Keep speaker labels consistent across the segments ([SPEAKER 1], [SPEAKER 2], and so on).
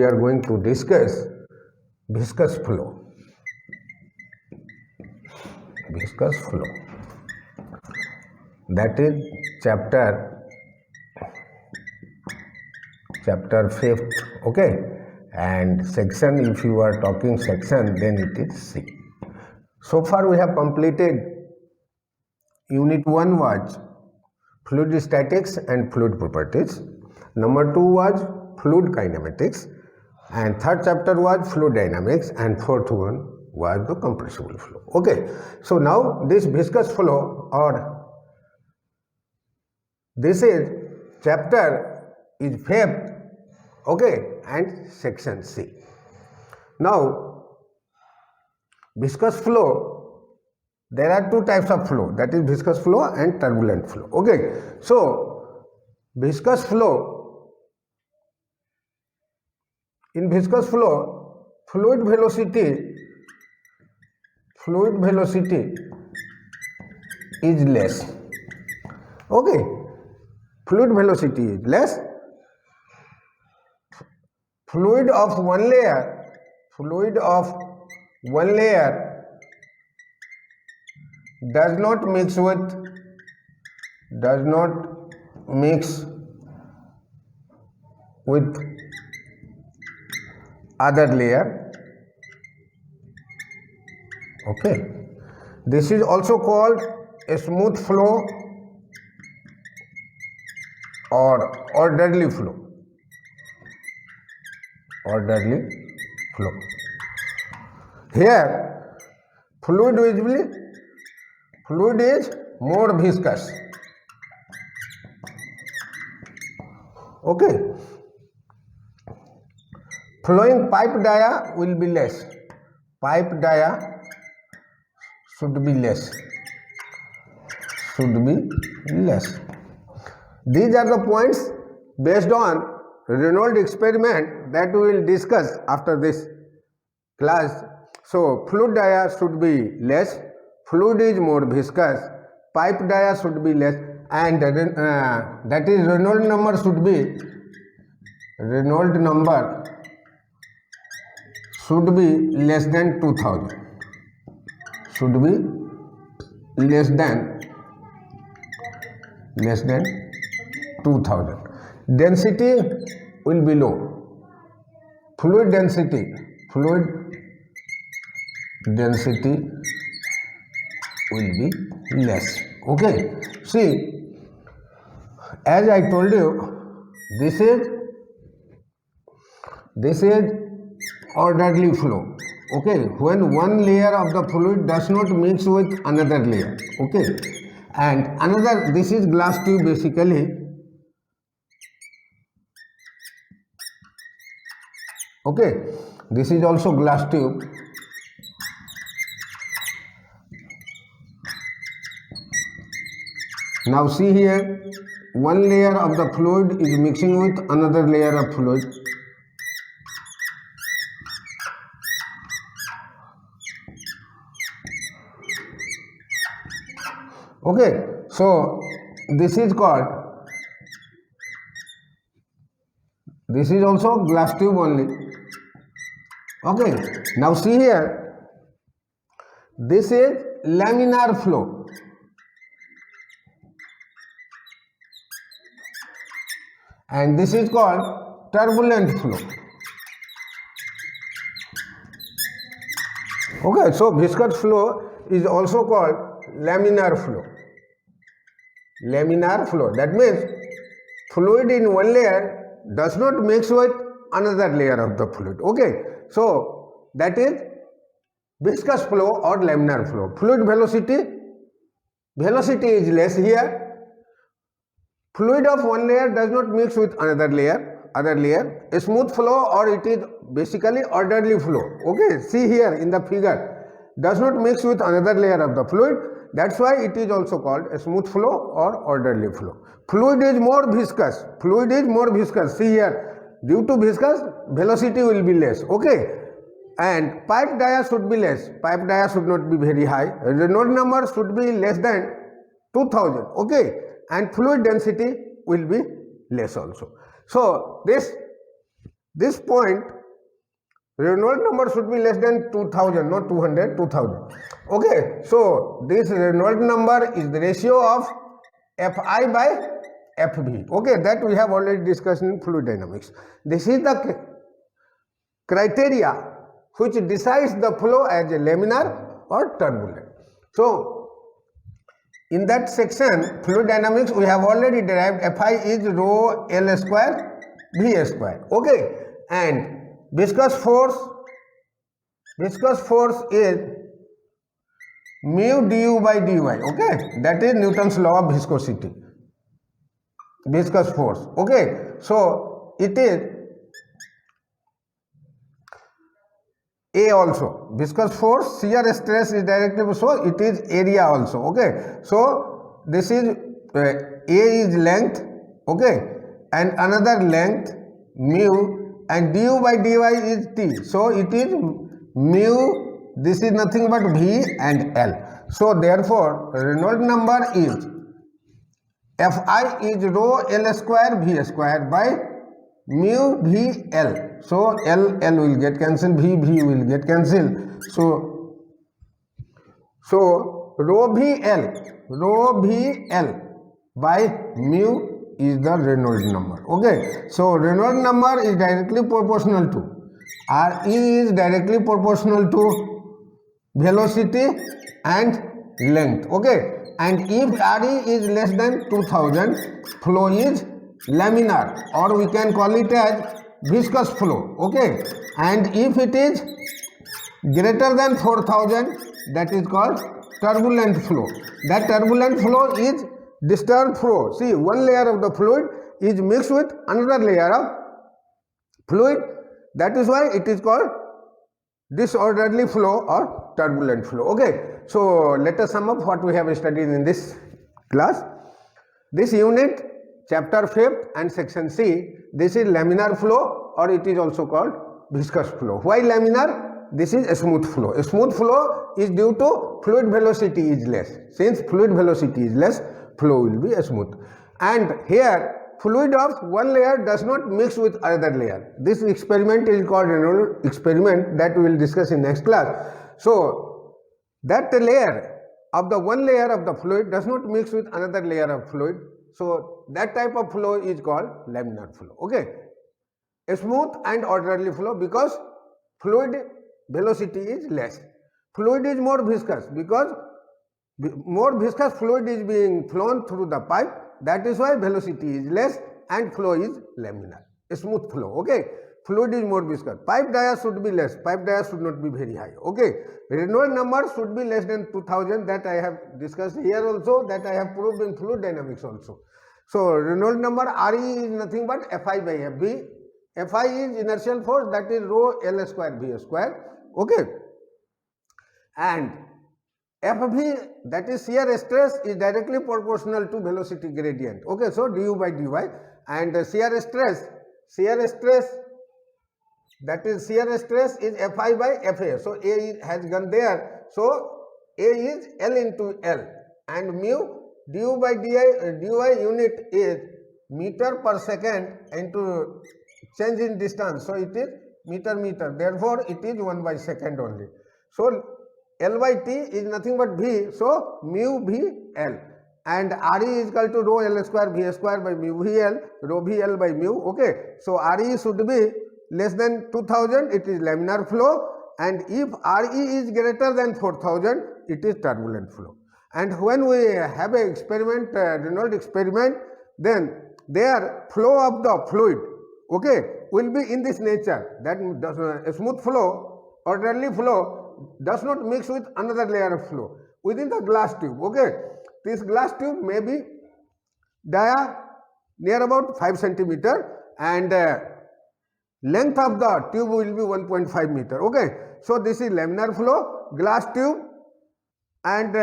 [SPEAKER 1] are going to discuss viscous flow. Viscous flow. That is chapter 5th. Okay, and section, if you are talking section, then it is C. So far we have completed unit 1 was fluid statics and fluid properties. Number 2 was fluid kinematics, and third chapter was fluid dynamics, and fourth one was the compressible flow. Okay, so now this viscous flow, or this is chapter is 5th, okay, and section C. Now viscous flow, there are two types of flow, that is viscous flow and turbulent flow. Okay, so viscous flow, in viscous flow, fluid velocity is less. Okay, fluid velocity is less. Fluid of one layer does not mix with other layer. Okay, this is also called a smooth flow or orderly flow. Here fluid is more viscous. Okay, flowing pipe dia will be less. Pipe dia should be less. These are the points based on Reynold experiment that we will discuss after this class. So fluid dia should be less, fluid is more viscous, pipe dia should be less, and that is Reynold number should be less than 2000. Should be less than 2000. Density will be low. Fluid density will be less. Okay, see, as I told you, this is orderly flow. Okay, when one layer of the fluid does not mix with another layer. Okay, and another, this is glass tube basically. Okay, this is also glass tube. Now see here, one layer of the fluid is mixing with another layer of fluid. Okay, so this is also glass tube only. Okay, now see here, this is laminar flow. And this is called turbulent flow. Okay, so viscous flow is also called laminar flow. That means fluid in one layer does not mix with another layer of the fluid. Okay, so that is viscous flow or laminar flow. Fluid velocity is less here. Fluid of one layer does not mix with other layer. A smooth flow, or it is basically orderly flow. Okay, see here in the figure, does not mix with another layer of the fluid. That's why it is also called a smooth flow or orderly flow. Fluid is more viscous. See here, due to viscous, velocity will be less. Okay, and pipe dia should be less. Pipe dia should not be very high. Reynold number should be less than 2000. Okay, and fluid density will be less also. So this point Reynold number should be less than 2000, not 200, 2000. Okay, so this Reynold number is the ratio of Fi by Fv. Okay, that we have already discussed in fluid dynamics. This is the criteria which decides the flow as a laminar or turbulent. So, in that section, fluid dynamics, we have already derived Fi is rho L square V square. Okay, and viscous force is mu du by dy. Okay, that is Newton's law of viscosity. Viscous force. Okay, so it is A also. Viscous force, shear stress is directly, so it is area also. Okay, so this is A is length. Okay, and another length mu, and du by dy is t. So it is mu. This is nothing but V and L. So therefore, Reynold number is Fi is rho L square V square by mu V L. So L will get cancelled, V will get cancelled. So rho V L by mu is the Reynold number. Okay, so Reynold number is directly proportional to Re is directly proportional to velocity and length. Okay, and if Re is less than 2000, flow is laminar, or we can call it as viscous flow. Okay, and if it is greater than 4000, that is called turbulent flow. That turbulent flow is disturbed flow. See, one layer of the fluid is mixed with another layer of fluid. That is why it is called disorderly flow or turbulent flow. Okay, so let us sum up what we have studied in this class. This unit, chapter 5th and section C, this is laminar flow, or it is also called viscous flow. Why laminar? This is a smooth flow. A smooth flow is due to fluid velocity is less. Since fluid velocity is less, flow will be smooth. And here, fluid of one layer does not mix with another layer. This experiment is called Reynold experiment, that we will discuss in next class. So that layer of the one layer of the fluid does not mix with another layer of fluid. So that type of flow is called laminar flow. Okay, a smooth and orderly flow because fluid velocity is less. Fluid is more viscous because more viscous fluid is being flown through the pipe. That is why velocity is less and flow is laminar, a smooth flow. Okay, fluid is more viscous. Pipe dia should be less. Pipe dia should not be very high. Okay, Reynold number should be less than 2000. That I have discussed here also. That I have proved in fluid dynamics also. So Reynold number Re is nothing but Fi by Fv. Fi is inertial force, that is rho L square V square. Okay, and Fv, that is shear stress, is directly proportional to velocity gradient. Okay, so du by dy, and shear stress, that is shear stress is Fi by Fa. So A has gone there. So A is L into L, and mu du by dy unit is meter per second into change in distance. So it is meter. Therefore, it is 1 by second only. So L by T is nothing but V. So mu V L, and Re is equal to rho L square V square by mu V L, rho V L by mu. Okay, so Re should be less than 2000. It is laminar flow, and if Re is greater than 4000, it is turbulent flow. And when we have a experiment, Reynold experiment, then their flow of the fluid, okay, will be in this nature, that a smooth flow, orderly flow does not mix with another layer of flow within the glass tube. Okay, this glass tube may be dia near about 5 centimeter, and length of the tube will be 1.5 meter. Okay, so this is laminar flow, glass tube, and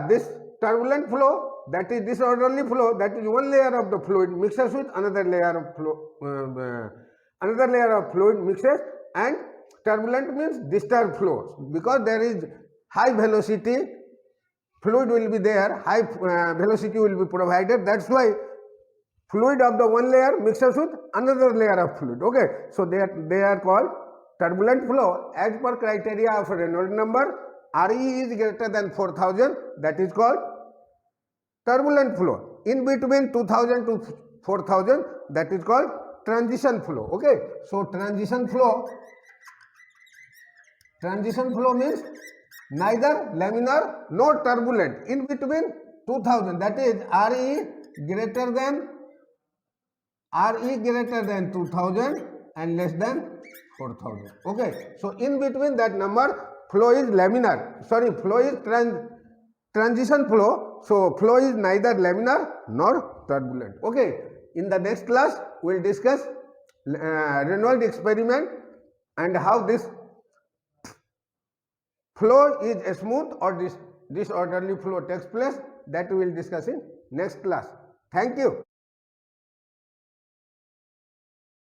[SPEAKER 1] this turbulent flow, that is disorderly flow, that is one layer of the fluid mixes with another layer of flow, another layer of fluid mixes, and turbulent means disturbed flows, because there is high velocity, fluid will be there, high velocity will be provided. That's why fluid of the one layer mixes with another layer of fluid. Okay, so they are called turbulent flow, as per criteria of Reynold number, RE is greater than 4000, that is called turbulent flow. In between 2000 to 4000, that is called transition flow. Okay, so transition flow means neither laminar nor turbulent. In between 2000, that is RE greater than 2000 and less than 4000. Okay, so in between that number, flow is laminar. Sorry, flow is transition flow. So flow is neither laminar nor turbulent. Okay, in the next class we will discuss Reynold experiment and how this flow is smooth or disorderly flow takes place. That we will discuss in next class. Thank you.